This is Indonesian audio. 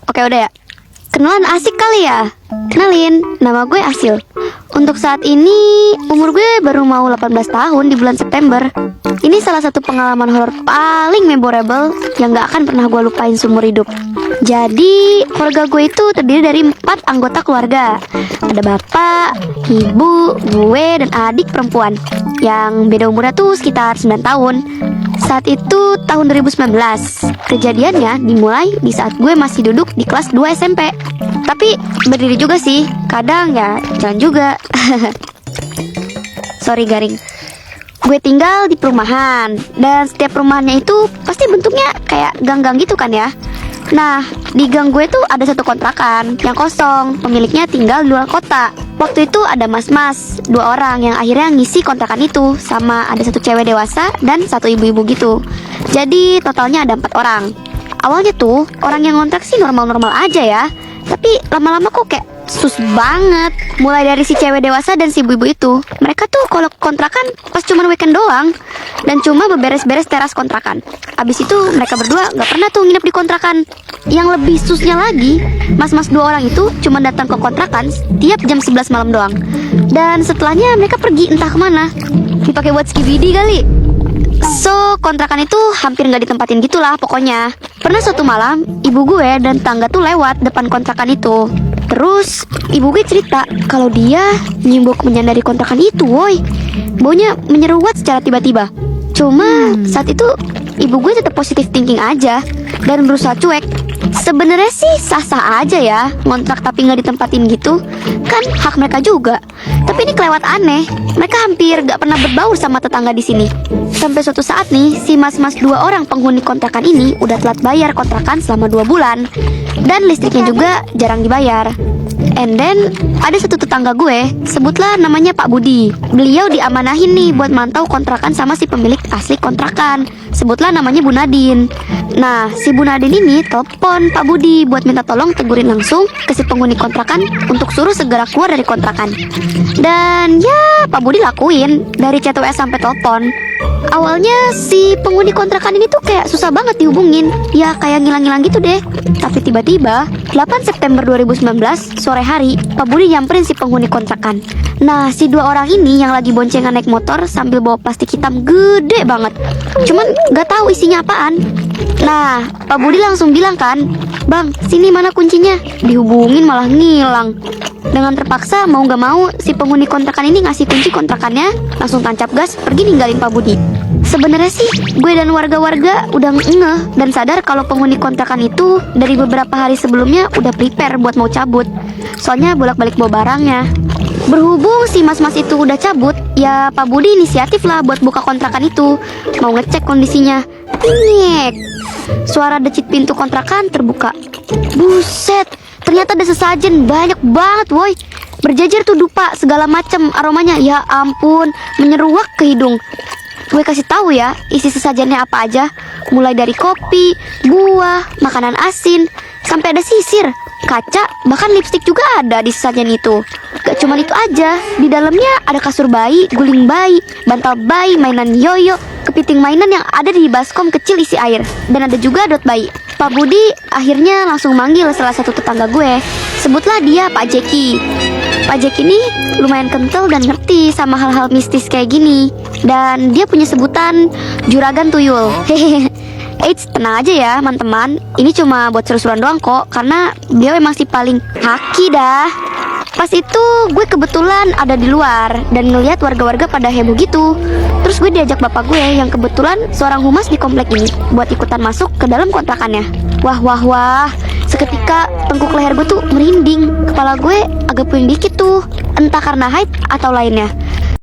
Oke udah ya. Kenalan asik kali ya. Kenalin, nama gue Asil. Untuk saat ini umur gue baru mau 18 tahun di bulan September. Ini salah satu pengalaman horor paling memorable yang gak akan pernah gue lupain seumur hidup. Jadi keluarga gue itu terdiri dari 4 anggota keluarga. Ada bapak, ibu, gue, dan adik perempuan yang beda umurnya tuh sekitar 9 tahun. Saat itu tahun 2019. Kejadiannya dimulai di saat gue masih duduk di kelas 2 SMP. Tapi berdiri juga sih, kadang ya jalan juga. Sorry garing. Gue tinggal di perumahan, dan setiap perumahannya itu pasti bentuknya kayak gang-gang gitu kan ya. Nah, di gang gue tuh ada satu kontrakan yang kosong, pemiliknya tinggal di luar kota. Waktu itu ada mas-mas 2 orang yang akhirnya ngisi kontrakan itu, sama ada satu cewek dewasa dan satu ibu-ibu gitu. Jadi totalnya ada 4 orang. Awalnya tuh orang yang ngontrak sih normal-normal aja ya, tapi lama-lama kok kayak sus banget. Mulai dari si cewek dewasa dan si ibu-ibu itu, mereka tuh kalau kontrakan pas cuma weekend doang, dan cuma beberes-beres teras kontrakan. Abis itu mereka berdua gak pernah tuh nginep di kontrakan. Yang lebih susnya lagi, mas-mas 2 orang itu cuma datang ke kontrakan tiap jam 11 malam doang. Dan setelahnya mereka pergi entah kemana. Dipakai buat skibidi kali. So, kontrakan itu hampir gak ditempatin gitulah pokoknya. Pernah suatu malam, ibu gue dan tangga tuh lewat depan kontrakan itu. Terus, ibu gue cerita kalau dia nyium bau kemenyan dari kontrakan itu, woi. Baunya menyeruat secara tiba-tiba. Cuma, saat itu ibu gue tetap positive thinking aja dan berusaha cuek. Sebenarnya sih sah-sah aja ya ngontrak tapi nggak ditempatin gitu, kan hak mereka juga. Tapi ini kelewat aneh. Mereka hampir gak pernah berbaur sama tetangga di sini. Sampai suatu saat nih, si mas-mas 2 orang penghuni kontrakan ini udah telat bayar kontrakan selama 2 bulan. Dan listriknya juga jarang dibayar. And then, ada satu tetangga gue, sebutlah namanya Pak Budi. Beliau diamanahin nih buat mantau kontrakan sama si pemilik asli kontrakan. Sebutlah namanya Bu Nadine. Nah, si Bu Nadine ini telepon Pak Budi buat minta tolong tegurin langsung ke si penghuni kontrakan untuk suruh segera keluar dari kontrakan. Dan ya, Pak Budi lakuin dari chat WA sampai telepon. Awalnya si penghuni kontrakan ini tuh kayak susah banget dihubungin. Ya kayak ngilang-ngilang gitu deh. Tapi tiba-tiba 8 September 2019 sore hari, Pak Budi nyamperin si penghuni kontrakan. Nah, si 2 orang ini yang lagi boncengan naik motor sambil bawa plastik hitam gede banget. Cuman gak tahu isinya apaan. Nah, Pak Budi langsung bilang kan, "Bang, sini mana kuncinya?" Dihubungin malah ngilang. Dengan terpaksa mau gak mau, si penghuni kontrakan ini ngasih kunci kontrakannya, langsung tancap gas pergi ninggalin Pak Budi. Sebenarnya sih gue dan warga-warga udah ngeh dan sadar kalau penghuni kontrakan itu dari beberapa hari sebelumnya udah prepare buat mau cabut. Soalnya bolak-balik bawa barangnya. Berhubung si mas-mas itu udah cabut, ya Pak Budi inisiatif lah buat buka kontrakan itu. Mau ngecek kondisinya. Nyek. Suara decit pintu kontrakan terbuka. Buset, ternyata ada sesajen banyak banget woi. Berjajar tuh dupa segala macam aromanya. Ya ampun, menyeruak ke hidung. Gue kasih tahu ya, isi sesajennya apa aja. Mulai dari kopi, buah, makanan asin, sampai ada sisir, kaca, bahkan lipstik juga ada di sesajen itu. Gak cuma itu aja, di dalamnya ada kasur bayi, guling bayi, bantal bayi, mainan yoyo, kepiting mainan yang ada di baskom kecil isi air, dan ada juga dot bayi. Pak Budi akhirnya langsung manggil salah satu tetangga gue. Sebutlah dia Pak Jeki. Pak Jeki ini lumayan kental dan ngerti sama hal-hal mistis kayak gini. Dan dia punya sebutan Juragan Tuyul. Hehehe. Eits, tenang aja ya teman-teman. Ini cuma buat seru-seruan doang kok, karena dia memang si paling haki dah. Pas itu gue kebetulan ada di luar dan ngeliat warga-warga pada heboh gitu. Terus gue diajak bapak gue yang kebetulan seorang humas di komplek ini buat ikutan masuk ke dalam kontrakannya. Wah wah wah, seketika tengkuk leher gue tuh merinding. Kepala gue agak pusing dikit tuh, entah karena haid atau lainnya.